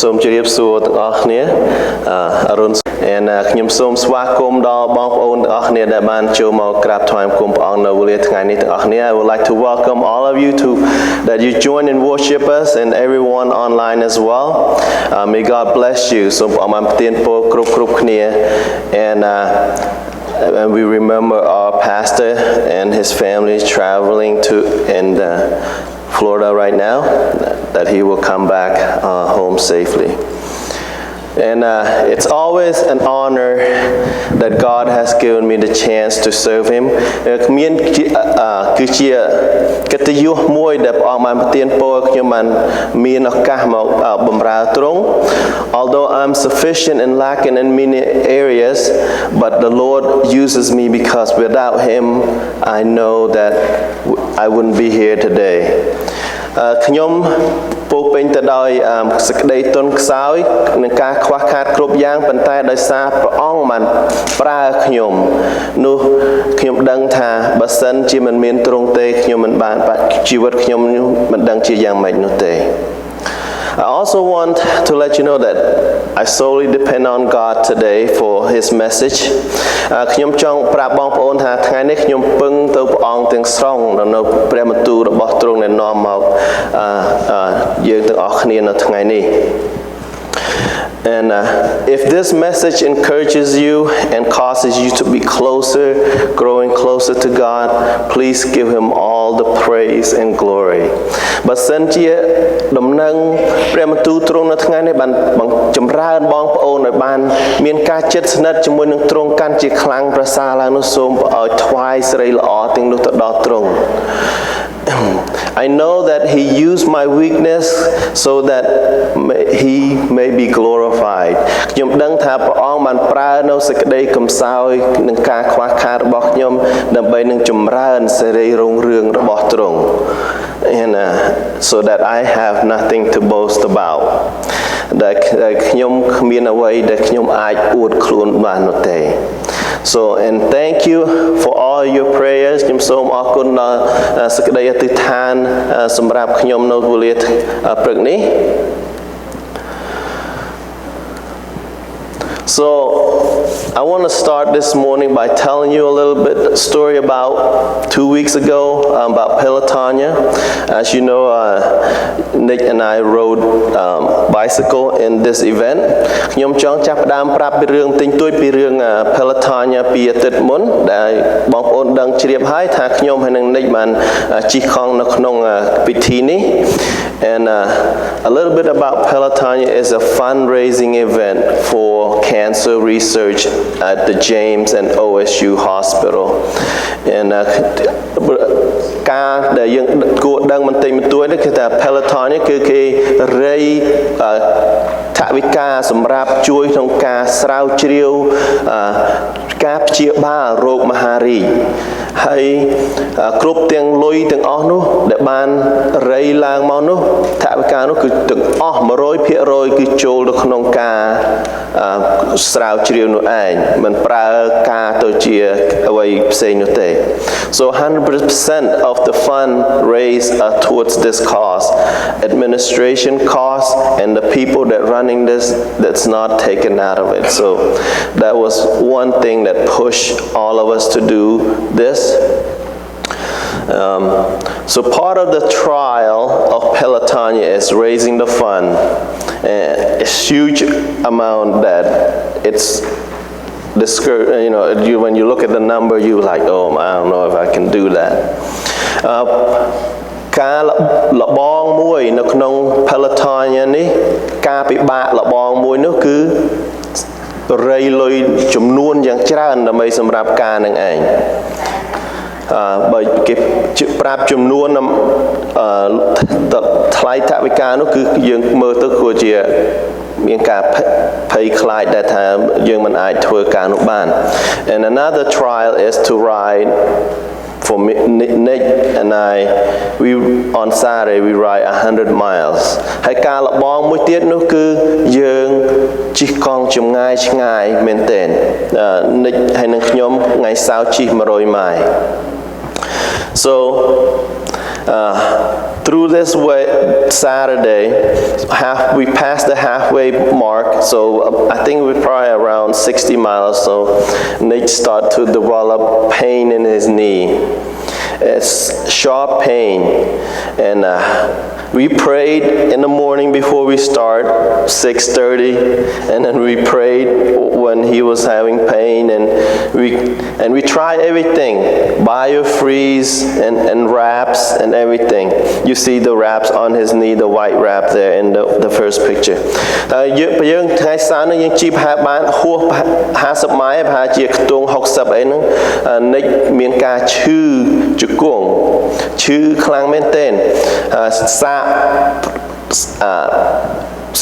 សូមជម្រាបសួរទាំងអស់គ្នាអរុន and ខ្ញុំសូមស្វាគមន៍ដល់បងប្អូនទាំងអស់គ្នាដែលបានចូលមកក្រាបថ្វាយបង្គំព្រះអង្គនៅវេលាថ្ងៃនេះទាំងអស់គ្នា I would like to welcome all of you to that you join and worship us and everyone online as well. May God bless you. សូមព្រះអង្គបានប្រទានពរគ្រប់គ្នា and we remember our pastor and his family traveling to Florida right now, that he will come back home safely. And it's always an honor that God has given me the chance to serve Him. មានគឺជាកិត្តិយសមួយដែលព្រះអង្គបានប្រទានពរខ្ញុំបានមានឱកាសមកបម្រើទ្រង់ Although I'm sufficient and lacking in many areas, but the Lord uses me because without Him, I know that I wouldn't be here today. ខ្ញុំពោពេញទៅដោយសេចក្តីទន់ខ្សោយនិងការខ្វះខាតគ្រប់យ៉ាងប៉ុន្តែដោយសារព្រះអង្គបានប្រើខ្ញុំនោះខ្ញុំដឹងថាបើសិនជាមិនមានទ្រង់ទេខ្ញុំមិនបានជីវិតខ្ញុំមិនដឹងជាយ៉ាងម៉េចនោះទេ I also want to let you know that I solely depend on God today for His message. ខ្ញុំចង់ប្រាប់បងប្អូនថាថ្ងៃនេះខ្ញុំពឹងទៅព្រះអង្គទាំងស្រុងនៅព្រះបន្ទូលរបស់ទ្រង់ដែលនាំមកយើងទាំងអស់គ្នានៅថ្ងៃនេះ And if this message encourages you and causes you to be closer, growing closer to God, please give Him all the praise and glory. បើសិនជាដំណឹងព្រះបន្ទូលទ្រង់នៅថ្ងៃនេះបានចម្រើនបងប្អូនឲ្យបានមានការជិតស្និទ្ធជាមួយនឹងទ្រង់កាន់ជាខ្លាំងប្រសើរឡើងនោះសូមឲ្យថ្វាយសេរីល្អទាំងនោះទៅដល់ទ្រង់ I know that He used my weakness so that He may be glorified. ខ្ញុំដឹងថាព្រះអង្គបានប្រើនៅសេចក្តីកំសោយនិងការខ្វះខាតរបស់ខ្ញុំដើម្បីនឹងចម្រើនសេរីរុងរឿងរបស់ទ្រង់ and so that I have nothing to boast about. ដែលខ្ញុំគ្មានអ្វីដែលខ្ញុំអាចអួតខ្លួនបាននោះទេ So and thank you for all your prayers ខ្ញុំសូមអរគុណដល់សេចក្តីអធិដ្ឋានសម្រាប់ខ្ញុំនៅវេលាព្រឹកនេះ So I want to start this morning by telling you a little bit story about 2 weeks ago about Pelotonia. As you know, Nick and I rode bicycle in this event. ខ្ញុំចង់ចាប់ផ្ដើមប្រាប់ពីរឿងទិញទួយពីរឿង Pelotonia ពីអាទិត្យមុនដែលបងប្អូនដឹងជ្រាបហើយថាខ្ញុំហើយនឹង Nick បានជិះកង់នៅក្នុងពិធីនេះ And a little bit about Pelotonia is a fundraising event for cancer research at the James and OSU Hospital. And ការដែលយើងគួរដឹងបន្តិចបន្តួចនេះគឺថា Peloton នេះគឺគេរៃថវិកាសម្រាប់ជួយក្នុងការស្រាវជ្រាវការព្យាបាលរោគមហារីកហើយគ្រប់ទាំងលុយទាំងអស់នោះដែលបានរៃឡើងមកនោះថវិកានោះគឺទាំងអស់ 100% គឺចូលទៅក្នុងការស្រាវជ្រាវនោះឯងមិនប្រើការទៅជាអ្វីផ្សេងនោះទេ So 100% of the fund raised towards this cause. Administration costs and the people that running this, that's not taken out of it. So that was one thing that pushed all of us to do this. So part of the trial of Pelotonia is raising the fund. A huge amount that it's you know, when you look at the number, you're like, oh, I don't know if I can do that. ការលបងមួយនៅក្នុង Pelotonia នេះការពិបាកលបងមួយនោះគឺរៃលុយចំនួនយ៉ាងច្រើនដើម្បីសម្រាប់ការនឹងឯង បើគេប្រាប់ចំនួនថ្លៃថវិកានោះគឺយើងមើលទៅគួរជាមានការភ័យខ្លាចដែលថាយើងមិនអាចធ្វើការនោះបាន And another trial is to ride for Nick and we on Saturday we ride 100 miles ហើយការលបងមួយទៀតនោះគឺយើងជិះកង់ចម្ងាយឆ្ងាយមែនទែន Nick ហើយនឹងខ្ញុំថ្ងៃសៅរ៍ជិះ100 ម៉ាយ So through this way Saturday, we passed the halfway mark, so I think we're probably around 60 miles. So Nick started to develop pain in his knee. It's sharp pain, and we prayed in the morning before we start, 6:30, and then we prayed when he was having pain, and we tried everything, biofreeze and wraps and everything. You see the wraps on his knee, the white wrap there in the first picture. យើងថ្ងៃសៅរ៍នេះយើងជីបហាបានហួស50ម៉ៃលប្រហែលជាខ្ទង់60អីហ្នឹងនិចមានការឈឺជង្គង់ឈឺខ្លាំងមែនទែនសាក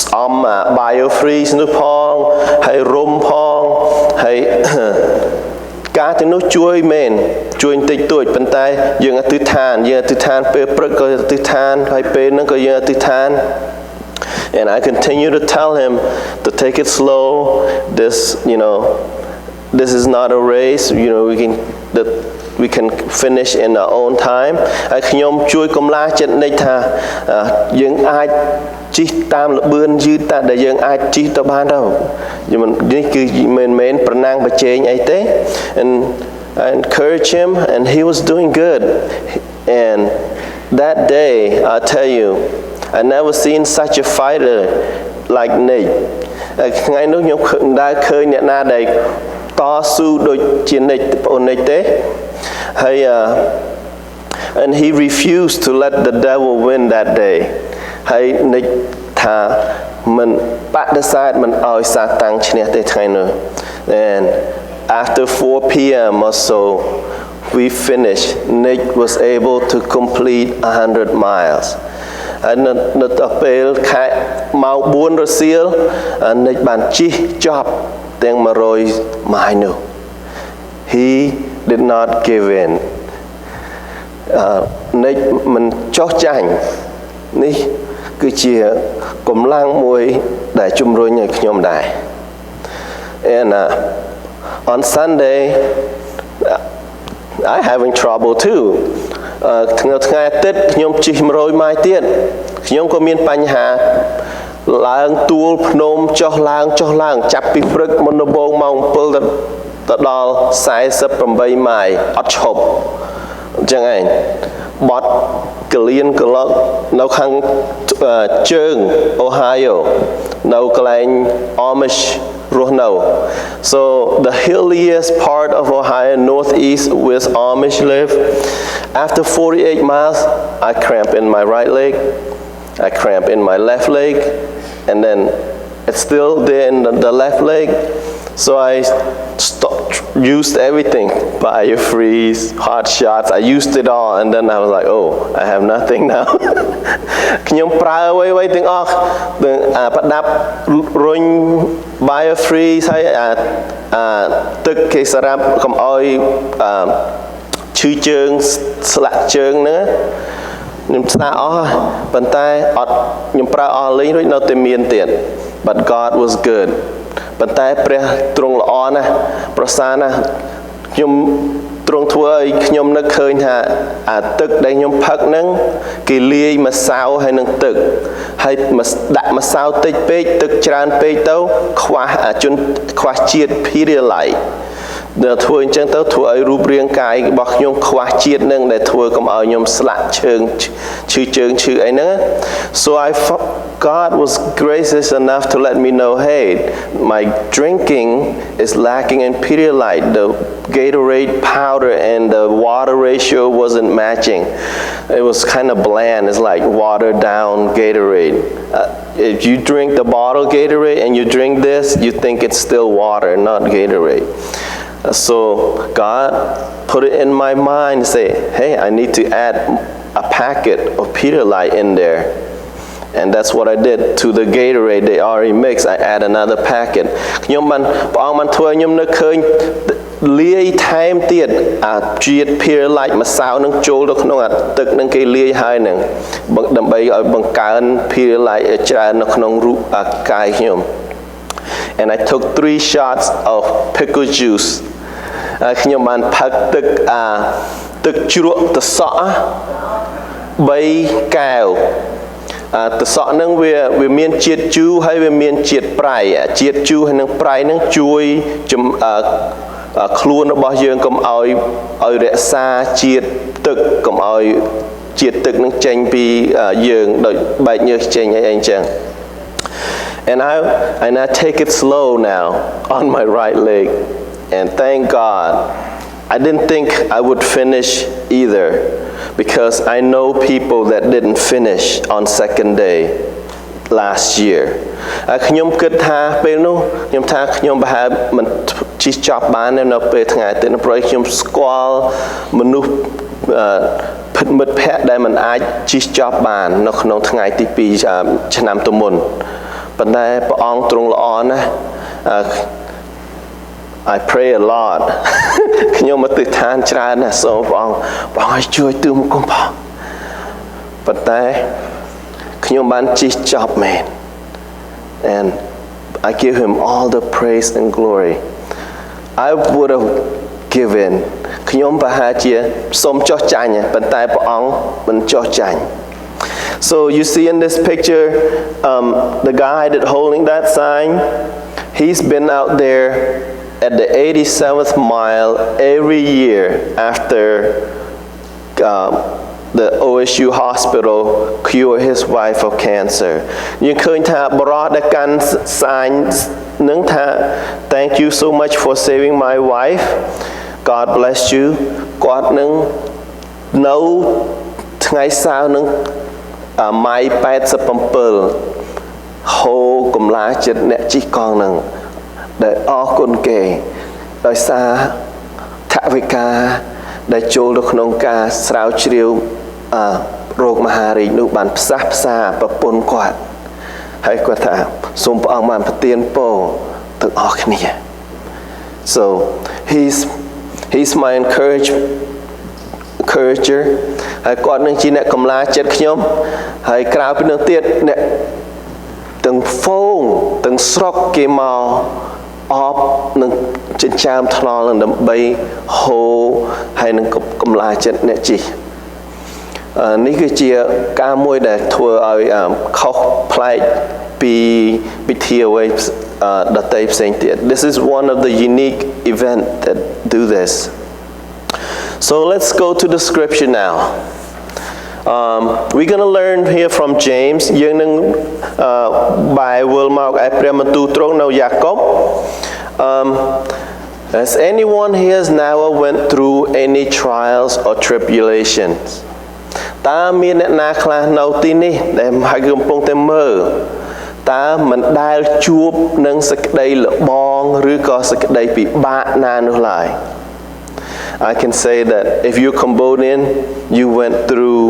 ស្អំ biofreeze នោះផងហើយរុំផងហើយការទាំងនោះជួយមែនជួយបន្តិចតួចប៉ុន្តែយើងអធិដ្ឋានពេលព្រឹកក៏អធិដ្ឋានហើយពេលហ្នឹងក៏យើងអធិដ្ឋាន And I continue to tell him to take it slow. This is not a race. We can finish in our own time. ហើយខ្ញុំជួយកំឡាចិត្តនិចថាយើងអាចជីកតាមល្បឿនយឺតតែដែលយើងអាចជីកទៅបានទៅនេះគឺមិនមែនប្រណាំងប្រជែងអីទេ And I encourage him, and he was doing good. And that day, I'll tell you, I never seen such a fighter like Nate. ថ្ងៃនោះខ្ញុំដែរឃើញអ្នកណាដែលតស៊ូដូចជា Nate បង Nate ទេហើយ and he refused to let the devil win that day. ហើយ Nate ថាមិនបដិសេធមិនឲ្យសាតាំងឈ្នះទេថ្ងៃនោះ And after 4 p.m. or so, we finished. Nick was able to complete 100 miles. And នៅទៅពេលម៉ោង 4 រសៀល Nick បានជិះចប់ទាំង 100 ម៉ាយល៍នោះ He did not give in. Nick មិនចុះចាញ់នេះគឺជាកម្លាំងមួយដែលជំរុញឲ្យខ្ញុំដែរ And on Sunday, I having trouble too. ថ្ងៃអាទិត្យខ្ញុំជិះ 100 ម៉ាយល៍ទៀតខ្ញុំក៏មានបញ្ហាឡើងទួលភ្នំចុះឡើងចាប់ពីព្រឹកមុនដំបូងម៉ោង 7 ទៅដល់ 48 ម៉ាយល៍អត់ឈប់អញ្ចឹងឯងបត់កលៀនកលុកនៅខាងជើង Ohio នៅកន្លែង Amish So the hilliest part of Ohio, northeast, where Amish live, after 48 miles, I cramp in my right leg, I cramp in my left leg, and then it's still there in the left leg. So I used everything, biofreeze, hot shots, I used it all, and then I was like, oh, I have nothing now. ខ្ញុំប្រើអ្វីៗទាំងអស់ប្រដាប់រុញ biofreeze ហើយទឹកគេសម្រាប់កុំឲ្យឈឺជើងស្លាក់ជើងហ្នឹងខ្ញុំស្ដាប់អស់ប៉ុន្តែអត់ខ្ញុំប្រើអស់លេងរួចនៅតែមានទៀត But God was good. ប៉ុន្តែព្រះទ្រង់ល្អណាស់ប្រសើរណាស់ខ្ញុំទ្រង់ធ្វើឲ្យខ្ញុំនឹកឃើញថាទឹកដែលខ្ញុំផឹកហ្នឹងគេលាយម្សៅហើយនឹងទឹកហើយដាក់ម្សៅតិចពេកទឹកច្រើនពេកទៅខ្វះជាតិ Pedialyte ដែលធ្វើអញ្ចឹងទៅធ្វើឲ្យរូបរាងកាយរបស់ខ្ញុំខ្វះជាតិនឹងដែលធ្វើកុំឲ្យខ្ញុំស្លាក់ឈើងឈឺជើងឈឺអីហ្នឹង So God was gracious enough to let me know, hey, my drinking is lacking in Pedialyte. The Gatorade powder and the water ratio wasn't matching. It was kind of bland. It's like watered down Gatorade. If you drink the bottle Gatorade and you drink this, you think it's still water, not Gatorade. So God put it in my mind and say, hey, I need to add a packet of Pedialyte in there. And that's what I did to the Gatorade they already mixed. I add another packet. ខ្ញុំបានព្រះអង្គបានធ្វើខ្ញុំនឹកឃើញលាយថែមទៀតជាតិ Pedialyte ម្សៅនឹងចូលទៅក្នុងទឹកនឹងគេលាយហើយនឹងដើម្បីឲ្យបង្កើន Pedialyte ច្រើននៅក្នុងរូបកាយខ្ញុំ And I took 3 shots of pickle juice. ខ្ញុំបានផឹកទឹកជ្រក់ត្រសក់ 3 kèo từ sọ nâng về miền chiết chu hay về miền chiết prai chiết chu hay nâng prai nâng chui chấm khuôn nó bao giờ cầm oi rẽ xa chiết tực cầm oi chiết tực nâng chanh pi giường đôi bài nhớ chanh hay anh chàng. And I take it slow now on my right leg, and thank God I didn't think I would finish either, because I know people that didn't finish on second day last year. ខ្ញុំគិតថាពេលនោះខ្ញុំថាខ្ញុំប្រហែលមិនជិះចប់បាននៅពេលថ្ងៃទៅព្រោះខ្ញុំស្គាល់មនុស្សមិត្តភ័ក្តិដែលមិនអាចជិះចប់បាននៅក្នុងថ្ងៃទី2ឆ្នាំទៅមុនប៉ុន្តែព្រះអង្គទ្រង់ល្អណាស់ I pray a lot ខ្ញុំមកទិដ្ឋានច្រើនណាស់សូមព្រះអង្គឲ្យជួយទូមគុំផងប៉ុន្តែខ្ញុំបានជិះចប់មែន and I give him all the praise and glory. I would have given ខ្ញុំប្រហែលជាសូមចោះចាញ់ប៉ុន្តែព្រះអង្គមិនចោះចាញ់ So you see in this picture the guy that holding that sign, he's been out there at the 87th mile every year after the OSU hospital cured his wife of cancer. យើងឃើញថាបរិះដែលកាន់ sign នឹងថា Thank you so much for saving my wife. God bless you. គាត់នឹងនៅថ្ងៃសៅរ៍នឹងម៉ៃ87ហូរកំឡាចិត្តអ្នកជិះកង់នឹងដែលអរគុណគេដោយសារថវិកាដែលចូលទៅក្នុងការស្រាវជ្រាវរោគមហារីកនោះបានផ្សះផ្សាប្រពន្ធគាត់ហើយគាត់ថាសូមព្រះអង្គបានប្រទានពរទាំងអស់គ្នា So he's my encourager ហើយគាត់នឹងជាអ្នកកម្លាចិត្តខ្ញុំហើយក្រៅពីនោះទៀតអ្នកទាំងហ្វូងទាំងស្រុកគេមកអបនឹងចិញ្ចើមថ្នល់នឹងដើម្បីហូរហើយនឹងកម្លាចិត្តអ្នកជិះនេះគឺជាការមួយដែលធ្វើឲ្យខុសប្លែកពីពិធីអ្វីដទៃផ្សេងទៀត This is one of the unique event that do this. So let's go to the scripture now. We're going to learn here from James. យើងនឹងbài willមកឯព្រះបន្ទូលទ្រង់នៅយ៉ាកុប Has anyone here now went through any trials or tribulations? តើមានអ្នកណាខ្លះនៅទីនេះដែលហើយកំពុងតែមើលតើមិនដែលជួបនឹងសេចក្តីលបងឬក៏សេចក្តីពិបាកណានោះឡើយ I can say that if you're Cambodian, you went through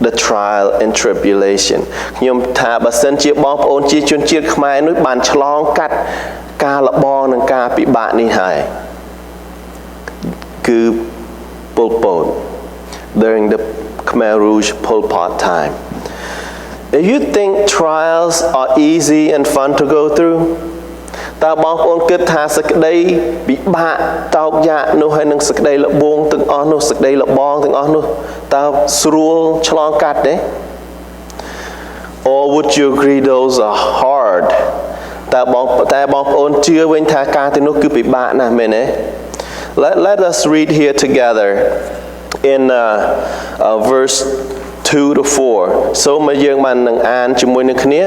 the trial and tribulation. ខ្ញុំថាបើសិនជាបងប្អូនជាជនជាតិខ្មែរនោះបានឆ្លងកាត់ការលបងនិងការពិបាកនេះហើយគឺ Pol Pot during the Khmer Rouge Pol Pot time. If you think trials are easy and fun to go through, តើបងប្អូនគិតថាសេចក្តីពិបាកតោកយ៉ាកនោះហើយនឹងសេចក្តីលបងទាំងអស់នោះសេចក្តីលបងទាំងអស់នោះតើស្រួលឆ្លងកាត់ទេ Or would you agree those are hard តើបងប្អូនជឿវិញថាការទាំងនោះគឺពិបាកណាស់មែនទេ Let us read here together in verse 2 to 4 សូមឲ្យយើងបាននឹងអានជាមួយនឹងគ្នា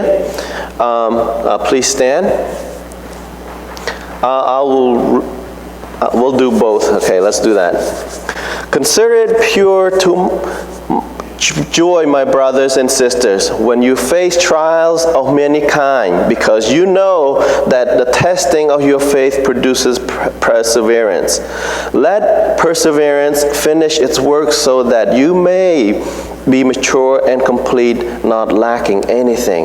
Please stand. We'll do both. Okay, let's do that. Consider it pure joy, my brothers and sisters, when you face trials of many kinds, because you know that the testing of your faith produces perseverance. Let perseverance finish its work so that you may be mature and complete, not lacking anything.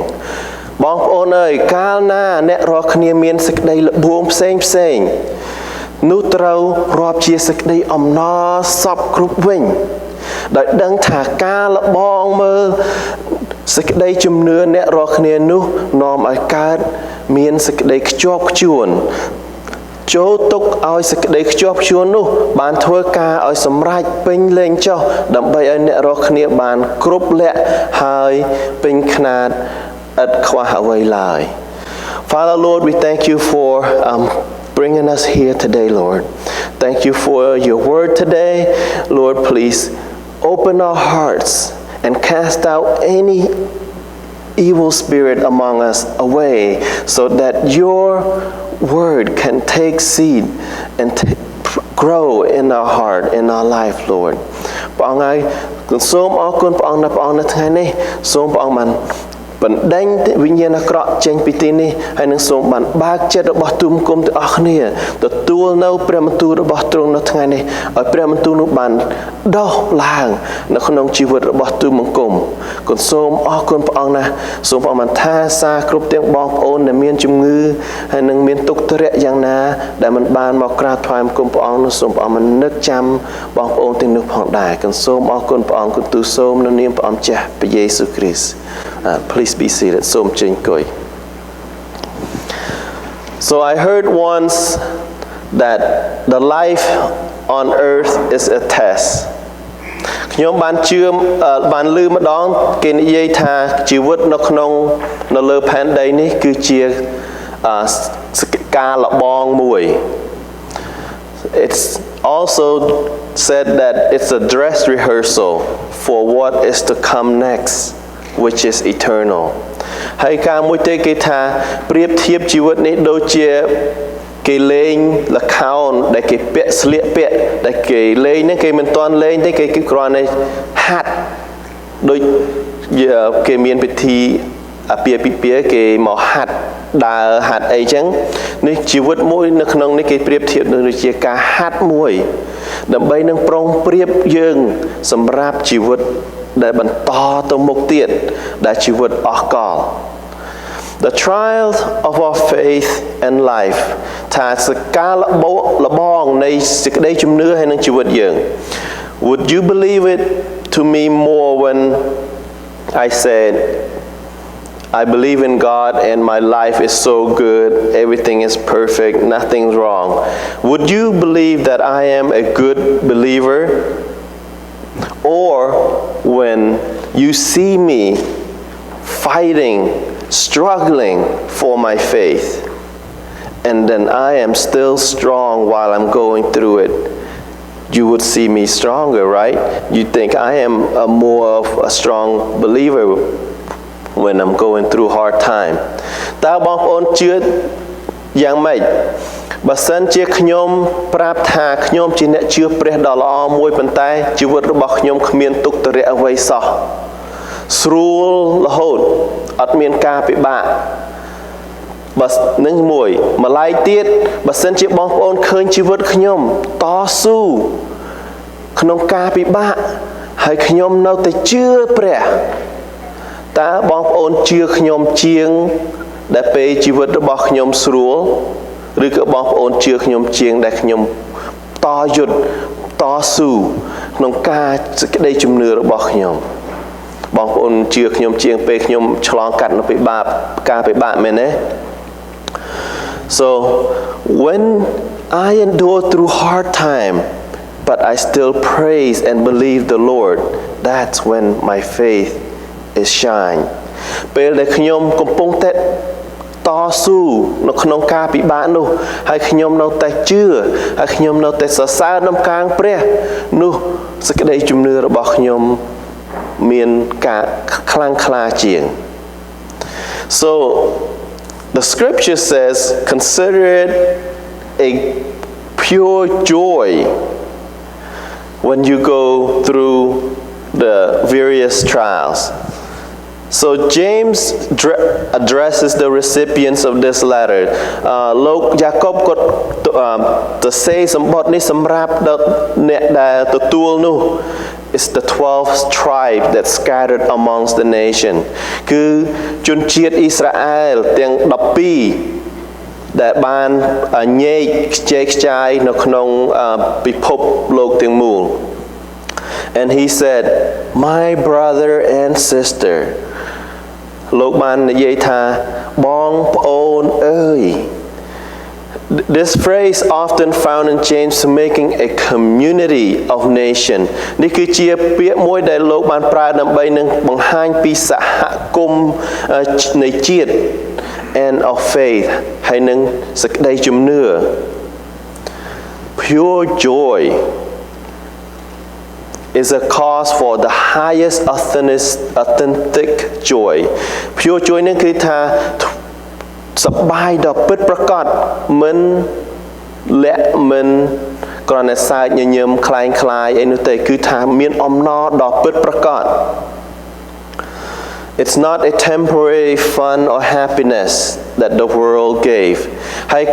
បងប្អូនអើយកាលណាអ្នករាល់គ្នាមានសេចក្តីល្បួងផ្សេងនោះត្រូវរាប់ជាសេចក្តីអំណរសពគ្រប់វិញដោយដឹងថាការលបងមើលសេចក្តីជំនឿអ្នករាល់គ្នានោះនាំឲ្យកើតមានសេចក្តីខ្ជាប់ខ្ជួន ចូលទុកឲ្យសេចក្តីខ្ជាប់ខ្ជួននោះបានធ្វើការឲ្យសម្រេចពេញលេញចុះដើម្បីឲ្យអ្នករាល់គ្នាបានគ្រប់លក្ខហើយពេញខ្នាតឥតខ្វះអ្វីឡើយ Father Lord, we thank you for bringing us here today, Lord. Thank you for your word today. Lord, please open our hearts and cast out any evil spirit among us away so that your word can take seed and grow in our heart, in our life, Lord. ព្រះអង្គហើយសូមអរគុណព្រះអង្គនៅថ្ងៃនេះសូមព្រះអង្គបានបណ្ដេញវិញ្ញាណអាក្រក់ចេញពីទីនេះហើយនឹងសូមបានបើកចិត្តរបស់ទូលបង្គំទាំងអស់គ្នាទទួលនៅព្រះបន្ទូលរបស់ទ្រង់នៅថ្ងៃនេះឲ្យព្រះបន្ទូលនោះបានដោះឡើងនៅក្នុងជីវិតរបស់ទូលបង្គំគុណសូមអរគុណព្រះអង្គណាស់សូមព្រះអង្គបានថាសារគ្រប់ទាំងបងប្អូនដែលមានជំងឺហើយនឹងមានទុក្ខទរៈយ៉ាងណាដែលមិនបានមកក្រាបថ្វាយបង្គំព្រះអង្គនោះសូមព្រះអង្គបាននឹកចាំបងប្អូនទាំងនោះផងដែរគុណសូមអរគុណព្រះអង្គគុណទូលសូមនៅនាមព្រះអង្គចាស់ព្រះយេស៊ូវគ្រីស្ទPlease be seated. So I heard once that the life on earth is a test. ខ្ញុំបានជឿបានឮម្ដងគេនិយាយថាជីវិតនៅលើផែនដីនេះគឺជាការលបងមួយ It's also said that it's a dress rehearsal for what is to come next.Which is eternal ហើយការមួយទេគេថាប្រៀបធៀបជីវិតនេះដូចជាគេលេងល្ខោនដែលគេពាក់ស្លៀកពាក់ដែលគេលេងហ្នឹងគេមិនទាន់លេងទេគេគ្រាន់តែហាត់ដូចគេមានពិធីអាពាហ៍ពិពាហ៍គេមកហាត់ដើរហាត់អីចឹងនេះជីវិតមួយនៅក្នុងនេះគេប្រៀបធៀបដូចជាការហាត់មួយដើម្បីនឹងប្រុងប្រៀបយើងសម្រាប់ជីវិតដែលបន្តទៅមុខទៀតដែលជីវិតអស់កល The trials of our faith and life ថាសកាលលបងនៃសេចក្តីជំនឿហើយនឹងជីវិតយើង Would you believe it to me more when I said I believe in God and my life is so good everything is perfect nothing's wrong Would you believe that I am a good believer Or when you see me fighting, struggling for my faith, and then I am still strong while I'm going through it, you would see me stronger, right? You think I am more of a strong believer when I'm going through hard time. តើបងប្អូនជឿយ៉ាងម៉េចបើសិនជាខ្ញុំប្រាប់ថាខ្ញុំជាអ្នកជឿព្រះដ៏ល្អមួយប៉ុន្តែជីវិតរបស់ខ្ញុំគ្មានទុក្ខទរៈអ្វីសោះស្រួលរហូតអត់មានការពិបាកបើនឹងមួយម្ល៉េះទៀតបើសិនជាបងប្អូនឃើញជីវិតខ្ញុំតស៊ូក្នុងការពិបាកហើយខ្ញុំនៅតែជឿព្រះតើបងប្អូនជឿខ្ញុំជាងដែលពេលជីវិតរបស់ខ្ញុំស្រួលឬក៏បងប្អូនជឿខ្ញុំជាងដែលខ្ញុំតយុទ្ធតស៊ូក្នុងការសេចក្តីជំនឿរបស់ខ្ញុំបងប្អូនជឿខ្ញុំជាងពេលខ្ញុំឆ្លងកាត់នៅការពិបាកមែនទេ So when I endure through hard time but I still praise and believe the Lord that's when my faith is shine ពេលដែលខ្ញុំកំពុងតែតស៊ូនៅក្នុងការពិបាកនោះហើយខ្ញុំនៅតែជឿហើយខ្ញុំនៅតែសរសើរដំណើរព្រះនោះសេចក្តីជំនឿរបស់ខ្ញុំមានការខ្លាំងក្លាជាង So the scripture says consider it a pure joy when you go through the various trials So James addresses the recipients of this letter លោកយ៉ាកុបគាត់ទៅសេសម្បត្តិនេះសម្រាប់អ្នកដែលទទួលនោះ It's the 12th tribe that scattered amongst the nation គឺជនជាតិអ៊ីស្រាអែលទាំង12ដែលបានញែកខ្ចីខ្ចាយនៅក្នុងពិភពលោកទាំងមូល And he said my brother and sister លោកបាននិយាយថាបងប្អូនអើយ This phrase often found in James to making a community of nation នេះគឺជាពាក្យមួយដែលលោកបានប្រើដើម្បីនឹងបង្ហាញពីសហគមន៍នៃជាតិ and of faith ហើយនឹងសេចក្តីជំនឿ Pure joy is a cause for the highest authentic joy. Pure joy នឹងគឺថាសប្បាយដ៏ពិតប្រាកដមិនលាក់មិនគ្រាន់តែសើចញញឹមคล้ายคล้ายអីនោះទេគឺថាមានអំណរដ៏ពិតប្រាកដ It's not a temporary fun or happiness that the world gave ហើយ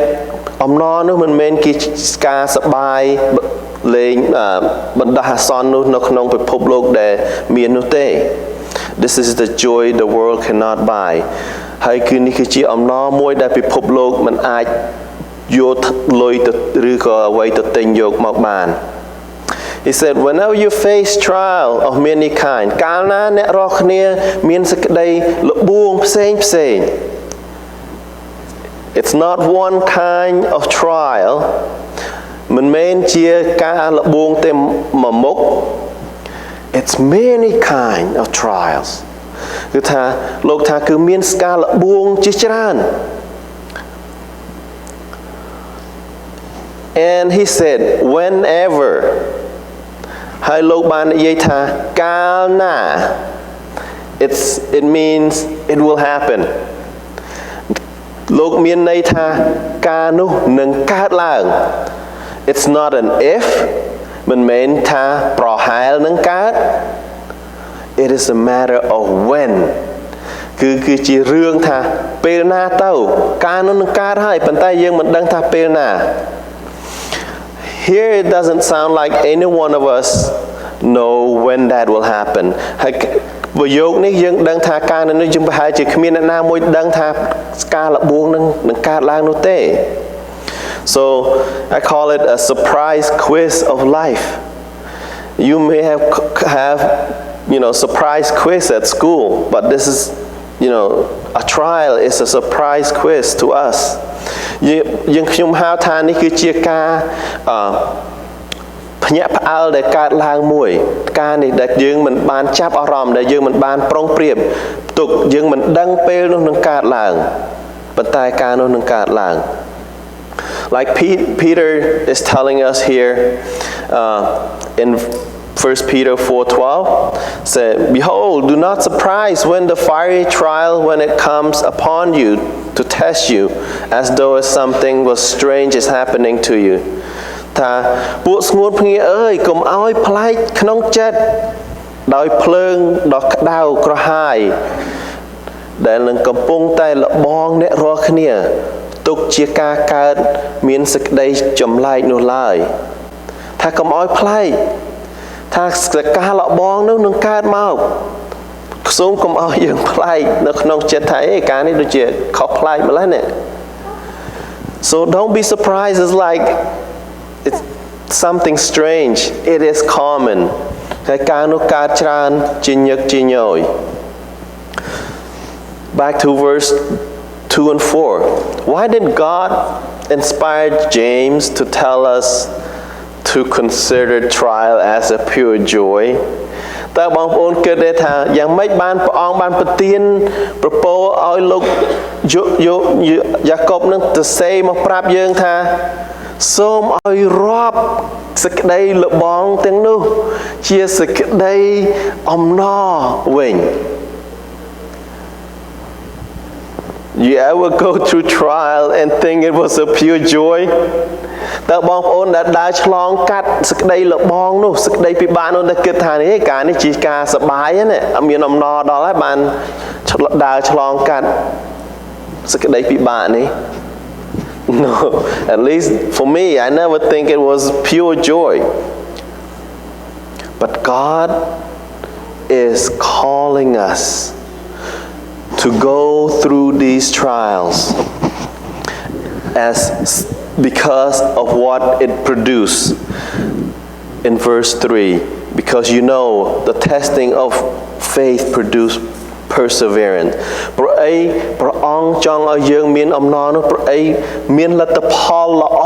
អំណរនោះមិនមែនជាការសប្បាយលេងបណ្ដោះអាសន្ននោះនៅក្នុងពិភពលោកដែលមាននោះទេ This is the joy the world cannot buy ហើយគឺនេះគឺជាអំណរមួយដែលពិភពលោកមិនអាចយកលុយទៅឬក៏អ្វីទៅទិញយកមកបាន He said whenever you face trial of many kind កាលណាអ្នករាល់គ្នាមានសេចក្តីលបួងផ្សេង It's not one kind of trial មិនមែនជាការលបួងតែមួយមុខ It's many kind of trials គឺថាលោកថាគឺមានការលបួងជាច្រើន And he said whenever ហើយលោកបាននិយាយថាកាលណា it means it will happen លោកមានន័យថាការនោះនឹងកើតឡើង It's not an if មិនមែនថាប្រហែលនឹងកើត It is a matter of when គឺជារឿងថាពេលណាទៅការនោះនឹងកើតហើយប៉ុន្តែយើងមិនដឹងថាពេលណា Here it doesn't sound like any one of us know when that will happen ហើយប្រយោគនេះយើងដឹងថាការនោះយើងប្រហែលជាគ្មានអ្នកណាមួយដឹងថាការលបួងនឹងកើតឡើងនោះទេ So I call it a surprise quiz of life. You may have surprise quiz at school, but this is a trial is a surprise quiz to us. យើងខ្ញុំហៅថានេះគឺជាការភ្ញាក់ផ្អើលដែលកើតឡើងមួយការនេះដែលយើងមិនបានចាប់អារម្មណ៍ដែលយើងមិនបានប្រុងប្រៀបទុកយើងមិនដឹងពេលនោះនឹងកើតឡើងប៉ុន្តែការនោះនឹងកើតឡើង Like Peter is telling us here in 1 Peter 4:12 said, Behold, do not surprise when the fiery trial when it comes upon you to test you, as though something was strange is happening to you. ថាពួកស្ងួនភ្ងាអើយកុំឲ្យប្លែកក្នុងចិត្តដោយភ្លើងដ៏ក្តៅក្រហាយដែលនឹងកំពុងតែលបងអ្នករាល់គ្នាទុកជាការកើតមានសេចក្តីចម្លែកនោះឡើយថាកុំឲ្យប្លែកថាការលបងនោះនឹងកើតមកសូមកុំឲ្យយើងប្លែកនៅក្នុងចិត្តថាការនេះដូចជាខុសប្លែកម្ល៉េះនេះ So don't be surprised it's like it's something strange it is common ហើយការនោះកើតច្រើនជាញឹកជាញយ Back to verse 2 and 4 Why did God inspire James to tell us to consider trial as a pure joy តើបងប្អូនគិតទេថាយ៉ាងម៉េចបានព្រះអង្គបានប្រទានប្រពោឲ្យលោកយ៉ាកុបនឹងទៅសេមកប្រាប់យើងថាសូមឲ្យរាប់សេចក្តីលបងទាំងនោះជាសេចក្តីអំណរវិញ You ever go through trial and think it was a pure joy តើបងប្អូនដែលដើរឆ្លងកាត់សេចក្តីលបងនោះសេចក្តីពិបាកនោះតែគិតថានេះការនេះជាការសប្បាយណាអត់មានអំណរដល់ហើយបានដើរឆ្លងកាត់សេចក្តីពិបាកនេះ No, at least for me, I never think it was pure joy. But God is calling us to go through these trials because of what it produced in verse 3. Because the testing of faith perseverance ព្រោះអីព្រះអង្គចង់ឲ្យយើងមានអំណរនោះព្រោះអីមានលទ្ធផលល្អ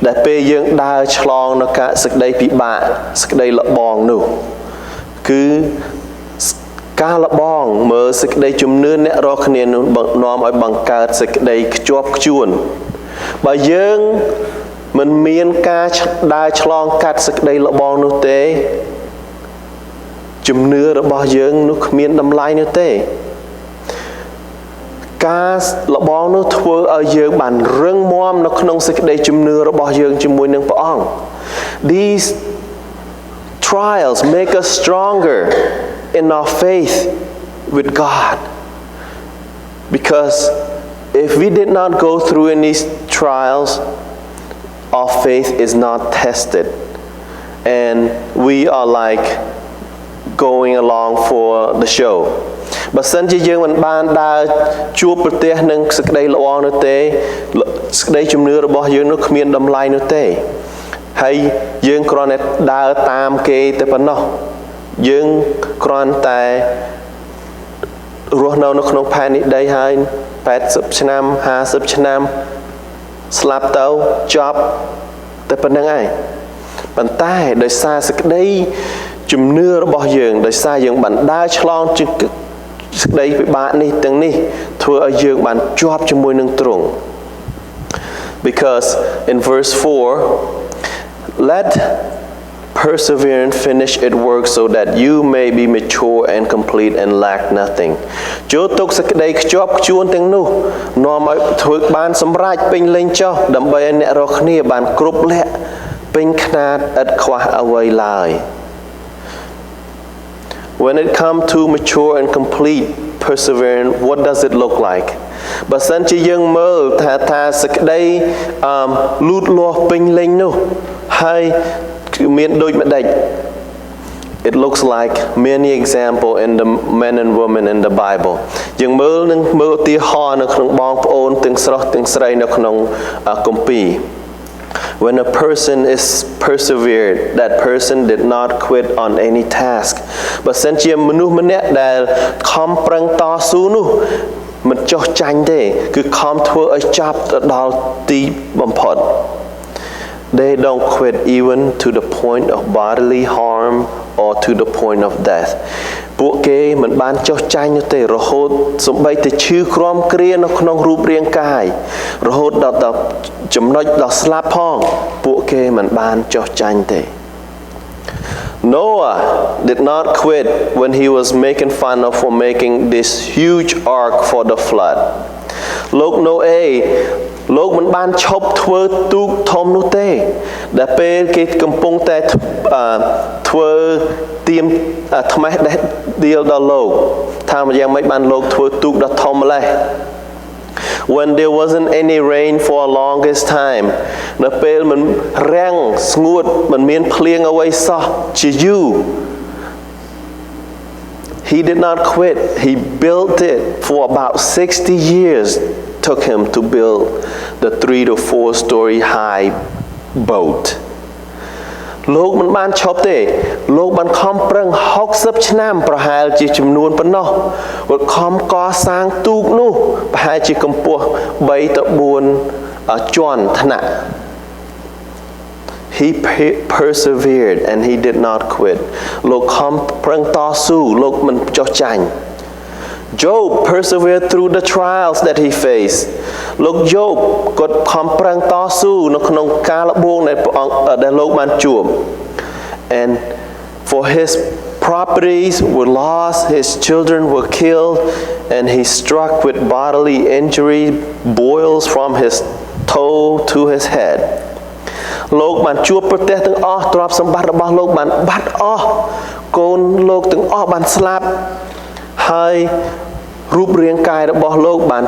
ដែលពេលយើងដើរឆ្លងនៅការសេចក្តីពិបាកសេចក្តីលបងនោះគឺការលបងមើលសេចក្តីជំនឿអ្នករាល់គ្នានោះនាំឲ្យបង្កើតសេចក្តីខ្ជាប់ខ្ជួនបើយើងមិនមានការដើរឆ្លងកាត់សេចក្តីលបងនោះទេជំនឿរបស់យើងនោះគ្មានតម្លៃនោះទេការលបងនោះធ្វើឲ្យយើងបានរឹងមាំនៅក្នុងសេចក្តីជំនឿរបស់យើងជាមួយនឹងព្រះអង្គ These trials make us stronger in our faith with God because if we did not go through any trials our faith is not tested and we are like going along for the show បើសិនជាយើងមិនបានដើរជួបប្រទះនឹងសេចក្តីល្អនោះទេសេចក្តីជំនឿរបស់យើងនោះគ្មានតម្លៃនោះទេហើយយើងគ្រាន់តែដើរតាមគេតែប៉ុណ្ណោះយើងគ្រាន់តែរស់នៅក្នុងផែននេះដីហើយ80ឆ្នាំ50ឆ្នាំស្លាប់ទៅចប់តែប៉ុណ្្នឹងឯងប៉ុន្តែដោយសារសេចក្តីជំនឿរបស់យើងដោយសារយើងបានដើរឆ្លងសេចក្តីពិបាកនេះទាំងនេះធ្វើឲ្យយើងបានជាប់ជាមួយនឹងទ្រង់ because in verse 4 let perseverance finish its work so that you may be mature and complete and lack nothing ចូលទុកសេចក្តីខ្ជាប់ខ្ជួនទាំងនោះនាំឲ្យធ្វើបានសម្រេចពេញលេញចុះដើម្បីឲ្យអ្នករាល់គ្នាបានគ្រប់លក្ខពេញខ្នាតឥតខ្វះអ្វីឡើយWhen it comes to mature and complete perseverance, what does it look like? បើសិនជាយើងមើលថាសេចក្តីលូតលាស់ពេញលេញនោះហើយមានដូចម្ដេច It looks like many example in the men and women in the Bible យើងមើលឧទាហរណ៍នៅក្នុងបងប្អូនទាំងស្រុសទាំងស្រីនៅក្នុងគម្ពីរWhen a person is persevered, that person did not quit on any task. បើសិនជាមនុស្សម្នាក់ដែលខំប្រឹងតស៊ូនោះមិនចុះចាញ់ទេគឺខំធ្វើឲ្យចាប់ទៅដល់ទីបំផុត They don't quit even to the point of bodily harm or to the point of death. ពួកគេមិនបានចុះចាញ់នោះទេរហូតសូម្បីតែឈឺក្រំគ្រានៅក្នុងរូបរាងកាយរហូតដល់ចំណុចដល់ស្លាប់ផងពួកគេមិនបានចុះចាញ់ទេ Noah did not quit when he was making fun of for making this huge ark for the flood លោកណូអេលោកមិនបានឈប់ធ្វើទូកធំនោះទេដែលពេលគេកំពុងតែធ្វើទៀមថ្មេះដេះដៀលដល់លោកថាយ៉ាងម៉េចបានលោកធ្វើទូកដ៏ធំម្ល៉េះ When there wasn't any rain for a longest time នៅពេលមិនរាំងស្ងួតមិនមានភ្លៀងអ្វីសោះជាយូរ He did not quit he built it for about 60 years took him to build the 3 to 4 story high boat លោកមិនបានឈប់ទេលោកបានខំប្រឹង60ឆ្នាំប្រហែលជាចំនួនប៉ុណ្ណោះគាត់ខំកសាងទូកនោះប្រហែលជាកម្ពស់3ទៅ4ជាន់ថ្នាក់ He persevered and he did not quit លោកខំប្រឹងតស៊ូលោកមិនចុះចាញ់Job persevered through the trials that he faced លោកយោបគាត់ខំប្រឹងតស៊ូនៅក្នុងការលបងដែលលោកបានជួប and for his properties were lost his children were killed and he struck with bodily injury boils from his toe to his head លោកបានជួបប្រទះទាំងអស់ទ្រព្យសម្បត្តិរបស់លោកបានបាត់អស់កូនលោកទាំងអស់បានស្លាប់ហើយរូបរាងកាយរបស់លោកបាន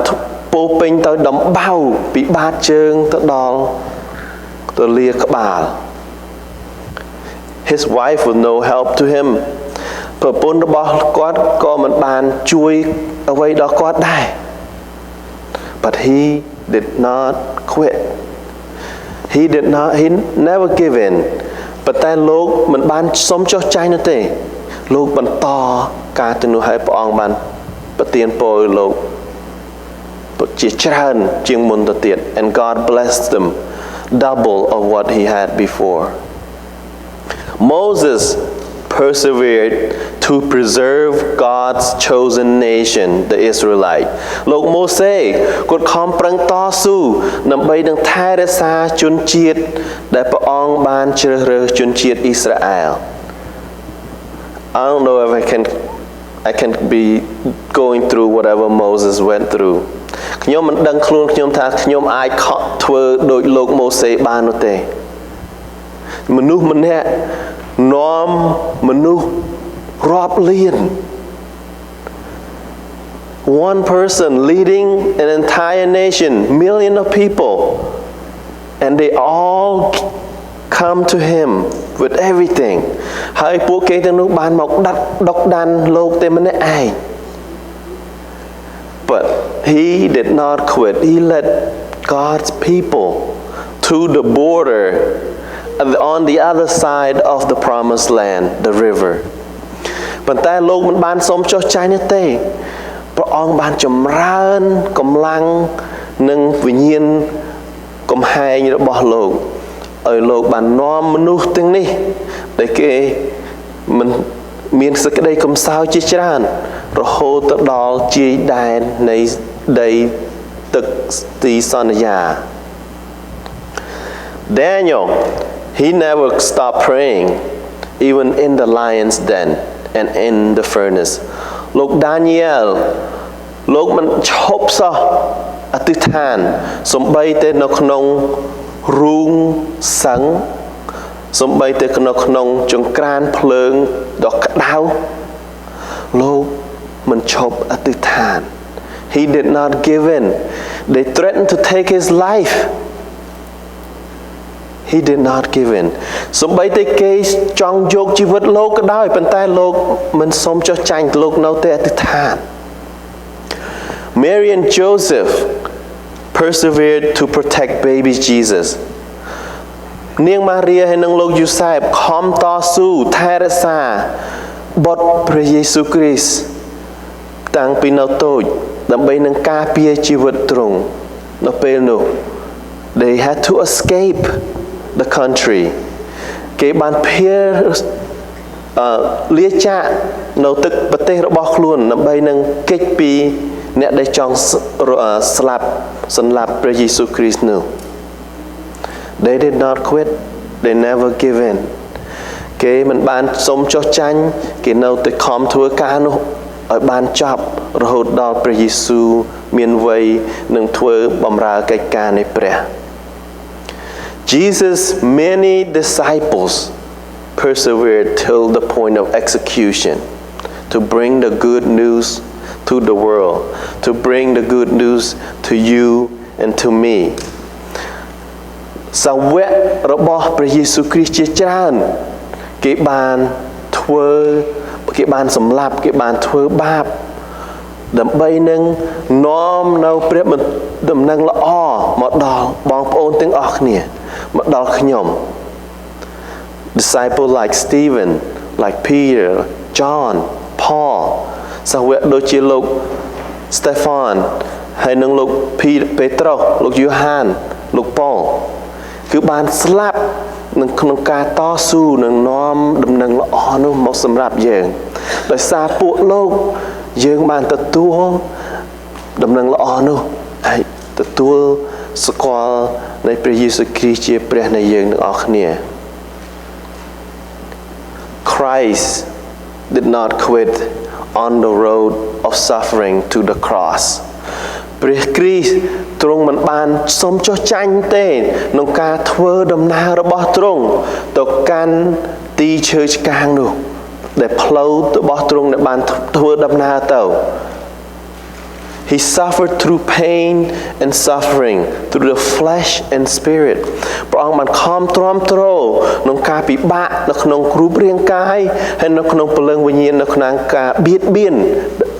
ពោពេញទៅដំបៅពីបាតជើងទៅដល់ទៅលាក្បាល His wife was no help to him ប្រពន្ធរបស់គាត់ក៏មិនបានជួយអ្វីដល់គាត់ដែរ But he did not quit he never give in ប៉ុន្តែលោកមិនបានសុំចុះចាញ់នោះទេលោកបន្ត ការទៅនោះហើយព្រះអង្គបានប្រទានពរលោកជាច្រើនជាងមុនទៅទៀត and God blessed them double of what he had before. Moses persevered to preserve God's chosen nation, the Israelite. លោកម៉ូសេគាត់ខំប្រឹងតស៊ូដើម្បីនឹងថែរក្សាជនជាតិដែលព្រះអង្គបានជ្រើសរើសជនជាតិអ៊ីស្រាអែល I don't know if I can be going through whatever Moses went through. ខ្ញុំមិនដឹងខ្លួនខ្ញុំថាខ្ញុំអាចធ្វើដូចលោកម៉ូសេបាននោះទេមនុស្សម្នាក់នាំមនុស្សរាប់លាន one person leading an entire nation, million of people, and they all come to him with everything. ហើយពួកគេទាំងនោះបានមកដុកដានលោកតែម្នាក់ឯង But he did not quit. He led God's people to the border on the other side of the promised land, the river. ប៉ុន្តែលោកមិនបានសូមចុះចាញ់ទេព្រះអង្គបានចម្រើនកម្លាំងនិងវិញ្ញាណកំហែងរបស់លោកឲ្យលោកបាននាំមនុស្សទាំងនេះដែលគេមិនមានសេចក្តីកំសោយជាច្រើនរហូតទៅដល់ជាយដែននៃដីទឹកទីសន្យា Daniel, he never stopped praying even in the lion's den and in the furnace. លោក Daniel លោកមិនឈប់សោះអធិដ្ឋានសូម្បីតែនៅក្នុងរូងសឹងសូម្បីតែនៅក្នុងចង្ក្រានភ្លើងដ៏ក្តៅលោកមិនឈប់អធិដ្ឋាន He did not give in. They threatened to take his life. He did not give in. សូម្បីតែគេចង់យកជីវិតលោកក៏ដោយប៉ុន្តែលោកមិនសូមចុះចាញ់លោកនៅតែអធិដ្ឋាន Mary and Joseph persevered to protect baby Jesus. នាងម៉ារីហើយនិងលោកយូសែបខំតស៊ូថែរក្សាបុត្រព្រះយេស៊ូវគ្រីស្ទតាំងពីនៅតូចដើម្បីនឹងការពារជីវិតទ្រង់នៅពេលនោះ They had to escape the country. គេបានភៀសលាចាកនៅទឹកប្រទេសរបស់ខ្លួនដើម្បីនឹងគេចពីអ្នកដែលចង់ស្លាប់ព្រះយេស៊ូវគ្រីស្ទនោះ They did not quit. They never give in. គេមិនបានសុំចុះចាញ់គេនៅតែខំធ្វើការនោះឲ្យបានចប់រហូតដល់ព្រះយេស៊ូវមានវ័យនឹងធ្វើបម្រើកិច្ចការនៃព្រះ Jesus many disciples persevered till the point of execution to bring the good news to the world, to bring the good news to you and to me. សាវករបស់ព្រះយេស៊ូវគ្រីស្ទជាច្រើនគេបានសម្លាប់គេបានធ្វើបាបដើម្បីនឹងនាំនៅព្រះដំណឹងល្អមកដល់បងប្អូនទាំងអស់គ្នាមកដល់ខ្ញុំ Disciples like Stephen, like Peter, John, Paul សាវកដូចជាលោក Stephen ហើយនិងលោក Petrus លោក Johann លោក Paul គឺបានស្លាប់នឹងក្នុងការតស៊ូនឹងនាំដំណឹងល្អនោះមកសម្រាប់យើងដោយសារពួកលោកយើងបានទទួលដំណឹងល្អនោះហើយទទួលស្គាល់នៃព្រះយេស៊ូវគ្រីស្ទជាព្រះនៃយើងទាំងអស់គ្នា Christ did not quit on the road of suffering to the cross ព្រះគ្រីស្ទទ្រង់មិនបានសូមចុះចាញ់ទេក្នុងការធ្វើដំណើររបស់ទ្រង់ទៅកាន់ទីឈើឆ្កាងនោះដែលផ្លូវរបស់ទ្រង់ដែលបានធ្វើដំណើរទៅ He suffered through pain and suffering through the flesh and spirit ព្រះអង្គបានខំទ្រាំទ្រក្នុងការពិបាកនៅក្នុងរូបរាងកាយហើយនៅក្នុងព្រលឹងវិញ្ញាណនៅក្នុងការបៀតបៀន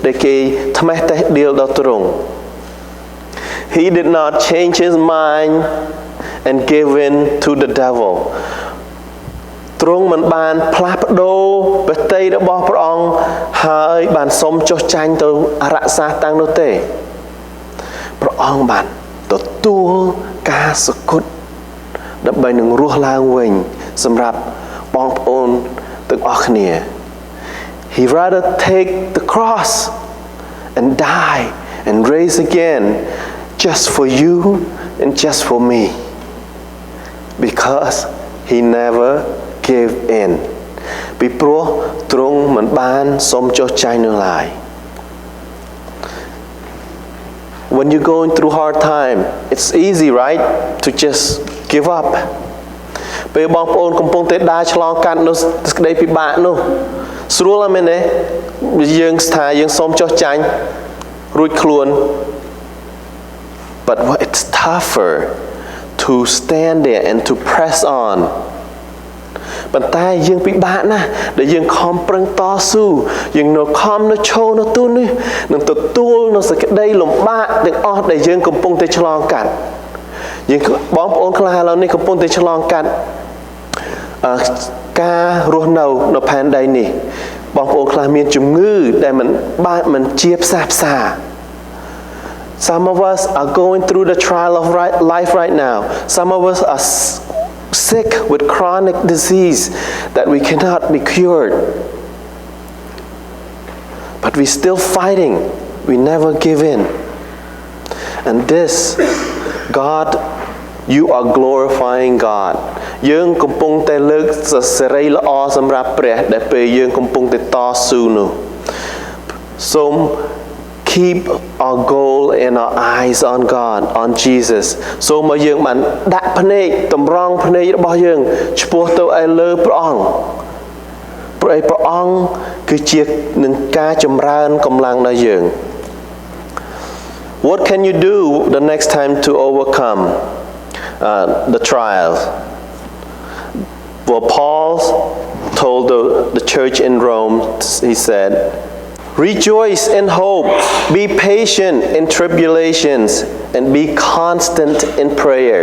ដែលគេថ្មេះតេះដៀលដល់ទ្រង់ He did not change his mind and give in to the devil ទ្ ទ្រង់មិនបានផ្លាស់ប្ដូរព្រះទ័យរបស់ព្រះអង្គហើយបានសុំចុះចាញ់ទៅអរសាតាំងនោះទេព្រះអង្គបានទទួលការសគត់ដើម្បីនឹងរស់ឡើងវិញសម្រាប់បងប្អូនទាំងអស់គ្នា He rather take the cross and die and raise again just for you and just for me because he never gave in ពីព្រោះទ្រង់មិនបានសុំចុះចាញ់នោះឡើយ When you're going through hard time it's easy right to just give up ពេលបងប្អូនកំពុងតែដើរឆ្លងកាត់នោះសេចក្តីពិបាកនោះស្រួលមែនទេយើងស្ថាយើងសុំចុះចាញ់រួចខ្លួន But it's tougher to stand there and to press on ប៉ុន្តែយើងពិបាកណាស់ដែលយើងខំប្រឹងតស៊ូយើងនៅខំនៅឈរនៅទូនេះនឹងទទួលនៅសេចក្តីលំបាកទាំងអស់ដែលយើងកំពុងតែឆ្លងកាត់យើងបងប្អូនខ្លះឥឡូវនេះកំពុងតែឆ្លងកាត់ការរស់នៅផែនដីនេះបងប្អូនខ្លះមានជំងឺដែលមិនជាផ្សះផ្សា Some of us are going through the trial of life right now. Some of us are sick with chronic disease that we cannot be cured. But we're still fighting. We never give in. And this, God, you are glorifying God. យើងកំពុងតែលើកសេរីល្អសម្រាប់ព្រះដែលពេលយើងកំពុងតែតស៊ូនោះសូម keep our goal and our eyes on God on Jesus សូមឲ្យយើងបានដាក់ភ្នែកតម្រង់ភ្នែករបស់យើងឆ្ពោះទៅឯលើព្រះអង្គព្រោះព្រះអង្គគឺជានឹងការចម្រើនកម្លាំងដល់យើង What can you do the next time to overcome the trials? Well, Paul told the church in Rome, he said, rejoice in hope, be patient in tribulations, and be constant in prayer.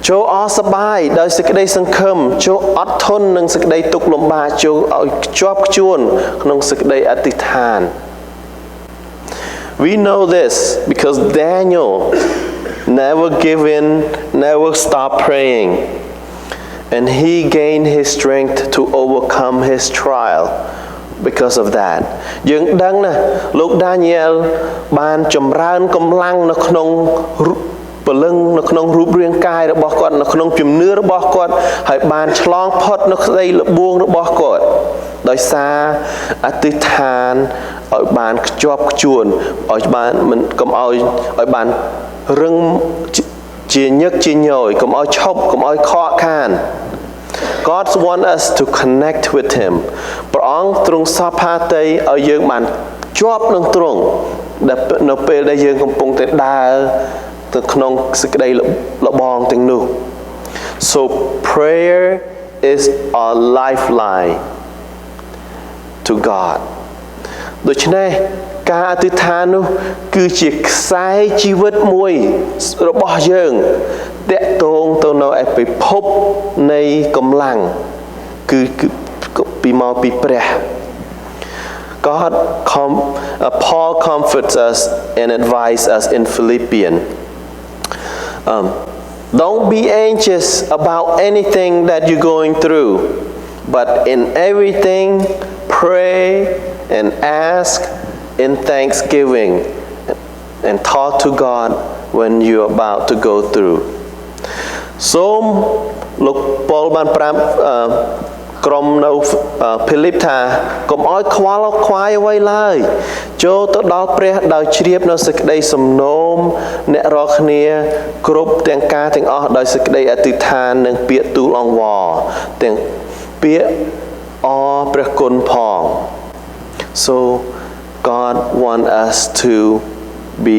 ចូលអស់សប្បាយដោយសេចក្តីសង្ឃឹមចូលអត់ធន់នឹងសេចក្តីទុក្ខលំបាកចូលឲ្យជាប់ខ្ជួនក្នុងសេចក្តីអធិដ្ឋាន We know this because Daniel never gave in, never stopped praying. And he gained his strength to overcome his trial because of that យើងដឹងណាលោក Daniel បានចម្រើនកម្លាំងនៅក្នុងពលឹងនៅក្នុងរូបរាងកាយរបស់គាត់នៅក្នុងជំនឿរបស់គាត់ហើយបានឆ្លងផុតនៅក្តីល្បួងរបស់គាត់ដោយសារអធិដ្ឋានឲ្យបានខ្ជាប់ខ្ជួនឲ្យបានមិនកុំឲ្យបានរឹងជាញឹកជាញយកុំឲ្យឈប់កុំឲ្យខកខាន God wants us to connect with him ព្រះអង្គទ្រង់សព្វតីឲ្យយើងបានជាប់នឹងទ្រង់នៅពេលដែលយើងកំពុងតែដើរទៅក្នុងសេចក្តីលបងទាំងនោះ So prayer is our lifeline to God ដូច្នេះការអធិដ្ឋាននោះគឺជាខ្សែជីវិតមួយរបស់យើងតាក់ទងទៅនៅឯពិភពនៃកម្លាំងគឺពីមកពីព្រះ Paul comforts us and advises us in Philippians don't be anxious about anything that you're going through but in everything pray and ask in thanksgiving and talk to God when you're about to go through សូមលោកប៉ូលបានប្រាប់ក្រុមនៅភីលីបថាកុំឲ្យខ្វល់ខ្វាយអ្វីឡើយចូលទៅដល់ព្រះដោយជ្រាបនៅសេចក្តីសំណូមអ្នករាល់គ្នាគ្រប់ទាំងការទាំងអស់ដោយសេចក្តីអធិដ្ឋាននិងពាក្យទូលអង្វរទាំងពាក្យអរព្រះគុណផង So God wants us to be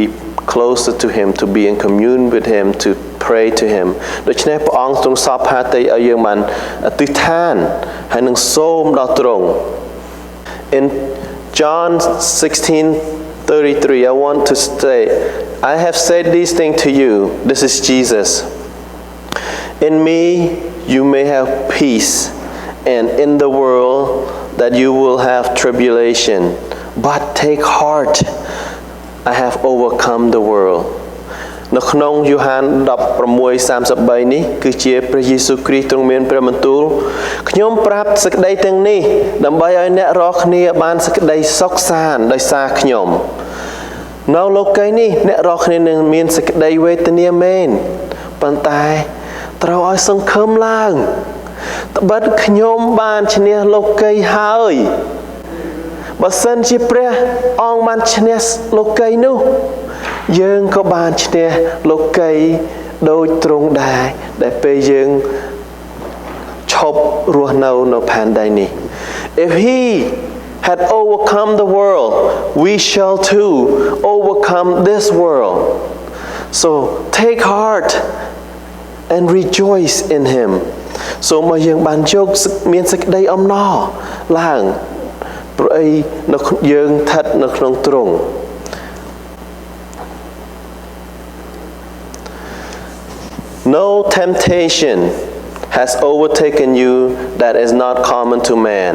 closer to him to be in commune with him to pray to him ដូច្នេះព្រះអង្គទ្រង់សព្វហាតីឲ្យយើងបានអធិដ្ឋានហើយនឹងសូមដល់ទ្រង់ In John 16:33 I want to say I have said these things to you this is Jesus In me you may have peace and in the world that you will have tribulation, but take heart, I have overcome the world. នៅក្នុងយូហាន 16:33 នេះគឺជាព្រះយេស៊ូវគ្រីស្ទទ្រង់មានព្រះបន្ទូលខ្ញុំប្រាប់សេចក្តីទាំងនេះដើម្បីឲ្យអ្នករាល់គ្នាបានសេចក្តីសុខសាន្តដោយសារខ្ញុំនៅលោកីយ៍នេះអ្នករាល់គ្នានឹងមានសេចក្តីវេទនាមែនប៉ុន្តែត្រូវឲ្យសង្ឃឹមឡើងត្បិតខ្ញុំបានឈ្នះលោកីយ៍ហើយបើសិនជាព្រះអង្គបានឈ្នះលោកីយ៍នោះយើងក៏បានឈ្នះលោកីយ៍ដូចទ្រង់ដែរដែលពេលយើងឈប់រស់នៅផែនដីនេះ If he had overcome the world we shall too overcome this world so take heart and rejoice in him សូមឲ្យយើងបានយកមានសេចក្តីអំណរឡើងព្រោះយើងស្ថិតនៅក្នុងទ្រង់No temptation has overtaken you that is not common to man.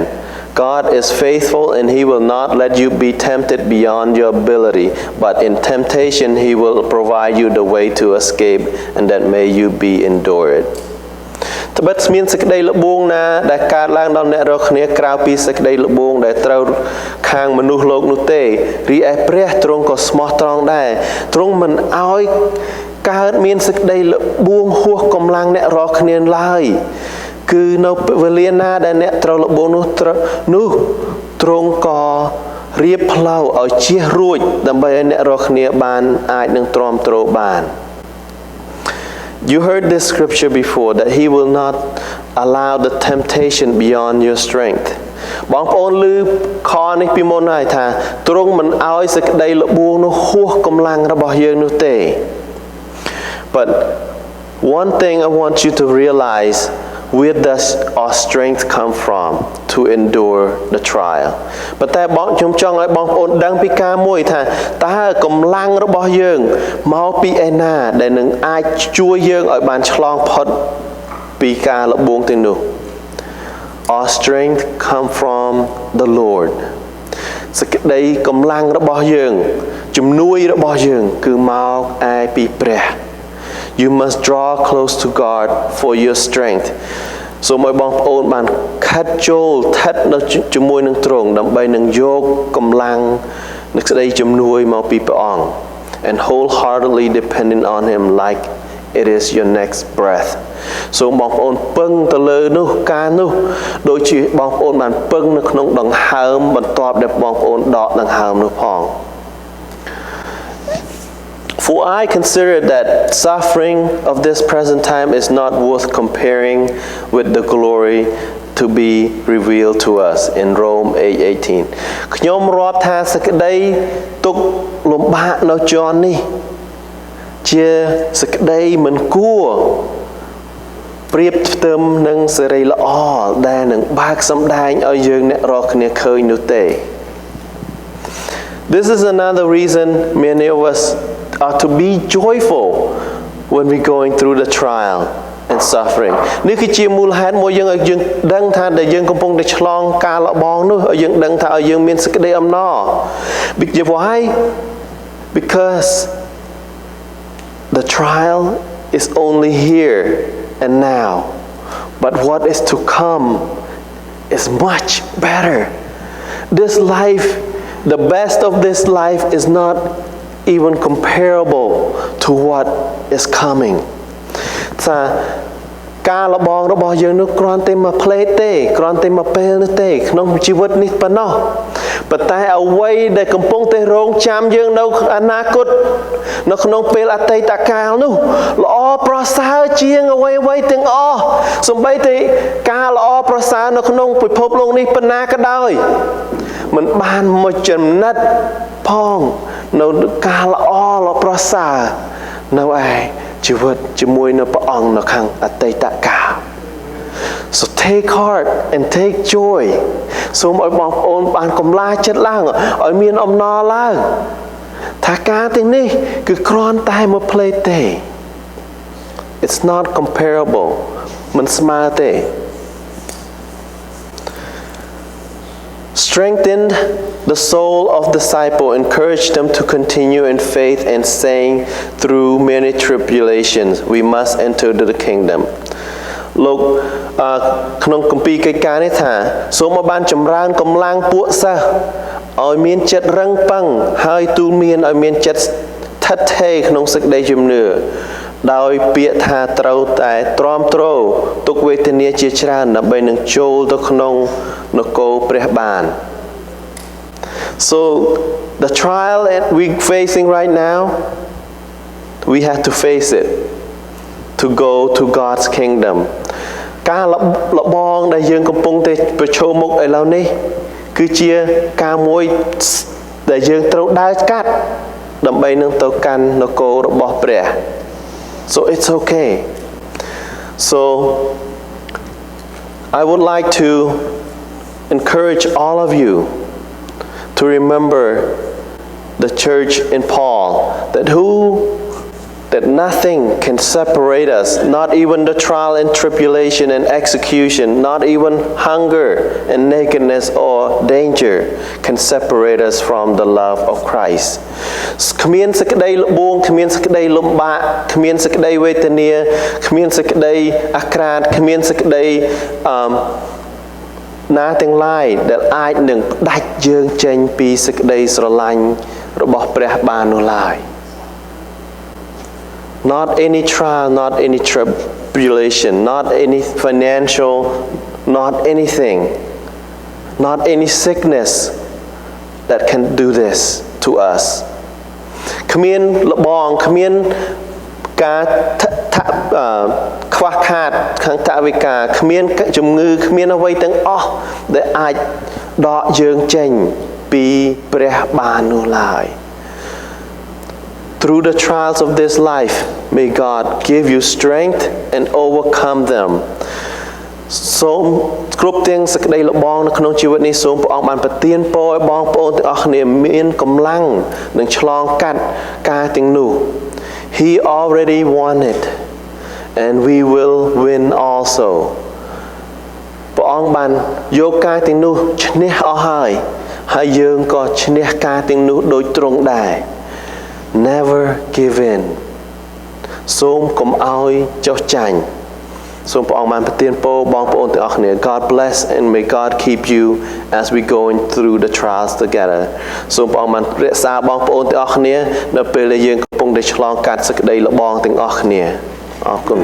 God is faithful and he will not let you be tempted beyond your ability, but in temptation he will provide you the way to escape and that may you be endured. ត្បិតមានសេចក្តីល្បួងណាដែលកើតឡើងដល់អ្នករាល់គ្នាក្រៅពីសេចក្តីល្បួងដែលត្រូវខាងមនុស្សលោកនោះទេរីឯព្រះទ្រង់ក៏ស្មោះត្រង់ដែរទ្រង់មិនឲ្យកើតមានសេចក្តីល្បួងហួសកម្លាំងអ្នករាល់គ្នាឡើយគឺនៅវេលាណាដែលអ្នកត្រូវល្បួងនោះទ្រង់ក៏រៀបផ្លូវឲ្យជៀសរួចដើម្បីឲ្យអ្នករាល់គ្នាបានអាចនឹងទ្រាំទ្របាន You heard this scripture before that he will not allow the temptation beyond your strength បងប្អូនឮខនេះពីមុនហើយថាទ្រង់មិនឲ្យសេចក្តីល្បួងនោះហួសកម្លាំងរបស់យើងនោះទេBut one thing I want you to realize, where does our strength come from to endure the trial? ប៉ុន្តែខ្ញុំចង់ឲ្យបងប្អូនដឹងពីការមួយថាតើកម្លាំងរបស់យើងមកពីឯណាដែលនឹងអាចជួយយើងឲ្យបានឆ្លងផុតពីការល្បួងទាំងនោះ Our strength come from the Lord. សេចក្តីកម្លាំងរបស់យើងជំនួយរបស់យើងគឺមកឯពីព្រះ You must draw close to God for your strength សូមឲ្យបងប្អូនបានខិតចូលស្ថិតនៅជាមួយនឹងទ្រង់ដើម្បីនឹងយកកម្លាំងនៃក្តីជំនួយមកពីព្រះអង្គ and wholeheartedly depending on him like it is your next breath សូមបងប្អូនពឹងទៅលើនោះការនោះដូចជាបងប្អូនបានពឹងនៅក្នុងដង្ហើមបន្ទាប់ដែលបងប្អូនដកដង្ហើមនោះផង For I consider that suffering of this present time is not worth comparing with the glory to be revealed to us in Rome 8:18 ខ្ញុំរាប់ថាសេចក្តីទុក្ខលំបាកនៅជន់នេះជាសេចក្តីមិនគួរប្រៀបផ្ទឹមនឹងសេរីល្អដែលនឹងបើកសម្ដែងឲ្យយើងអ្នករាល់គ្នាឃើញនោះទេ This is another reason many of us are to be joyful when we're going through the trial and suffering នេះគឺជាមូលហេតុមួយយើងឲ្យយើងដឹងថាដែលយើងកំពុងតែឆ្លងការលបងនោះឲ្យយើងដឹងថាឲ្យយើងមានសេចក្តីអំណរ Why? Because the trial is only here and now but what is to come is much better this life the best of this life is not even comparable to what is coming ថាការលបងរបស់យើងនោះគ្រាន់តែមួយផ្លេតទេគ្រាន់តែមួយពេលនោះទេក្នុងជីវិតនេះប៉ុណ្ណោះប៉ុន្តែអ្វីដែលកំពុងតែរងចាំយើងនៅអនាគតនៅក្នុងពេលអតីតកាលនោះល្អប្រសើរជាងអ្វីទាំងអស់សូម្បីតែការល្អប្រសើរនៅក្នុងពិភពលោកនេះប៉ុណ្ណាក៏ដោយមិនបានមួយចំណិតផងនៅការល្អប្រសើរនៅឯជីវិតជាមួយនៅព្រះអង្គនៅខាងអតីតកាល So take heart and take joy សូមឲ្យបងប្អូនបានកម្លាចចិត្តឡើងឲ្យមានអំណរឡើងថាការទាំងនេះគឺគ្រាន់តែមួយផ្លេតទេ It's not comparable មិនស្មើទេ strengthened the soul of disciple, encouraged them to continue in faith and saying, through many tribulations, we must enter the kingdom. លោកក្នុងគម្ពីរកិច្ចការនេះថាសូមឲ្យបានចម្រើនកម្លាំងពួកសិស្សឲ្យមានចិត្តរឹងប៉ឹងហើយទូលមានឲ្យមានចិត្តស្ថិតថេរក្នុងសេចក្តីជំនឿដោយពាក្យថាត្រូវតែទ្រាំទ្រទុក្ខវេទនាជាច្រើនដើម្បីនឹងចូលទៅក្នុងនគរព្រះបាន So the trial that we're facing right now, we have to face it to go to God's kingdom. ការលបងដែលយើងកំពុងតែប្រឈមមុខឥឡូវនេះគឺជាការមួយដែលយើងត្រូវដើរកាត់ដើម្បីនឹងទៅកាន់នគររបស់ព្រះ So it's okay. So I would like to encourage all of you to remember the church in Paul, that nothing can separate us, not even the trial and tribulation and execution, not even hunger and nakedness or danger can separate us from the love of Christ. គ្មានសេចក្តីលបងគ្មានសេចក្តីលំបាកគ្មានសេចក្តីវេទនាគ្មានសេចក្តីអាក្រាតគ្មានសេចក្តីណាទាំងឡាយដែលអាចនឹងផ្ដាច់យើងចេញពីសេចក្តីស្រឡាញ់របស់ព្រះបាននោះឡើយ Not any trial, not any tribulation, not any financial, not anything, not any sickness that can do this to us. គ្មានលបងគ្មានការខ្វះខាតខាងថវិកាគ្មានជំងឺគ្មានអ្វីទាំងអស់ដែលអាចដកយើងចេញពីព្រះបាននោះឡើយ Through the trials of this life, may God give you strength and overcome them. សូមគ្រប់ទាំងសេចក្តីលបងនៅក្នុងជីវិតនេះសូមព្រះអង្គបានប្រទានពរឲ្យបងប្អូនទាំងអស់គ្នាមានកម្លាំងនិងឆ្លងកាត់ការទាំងនោះ He already won it and we will win also. ព្រះអង្គបានយកការទាំងនោះឈ្នះអស់ហើយយើងក៏ឈ្នះការទាំងនោះដូចទ្រង់ដែរ Never give in. សូមកុំឲ្យចុះចាញ់ សូមព្រះអង្គបានប្រទានពរបងប្អូនទាំងអស់គ្នា God bless and may God keep you as we going through the trials together. សូមព្រះអង្គបានរក្សាបងប្អូនទាំងអស់គ្នានៅពេលដែលយើងកំពុងតែឆ្លងកាត់សេចក្តីលបងទាំងអស់គ្នាអរគុណ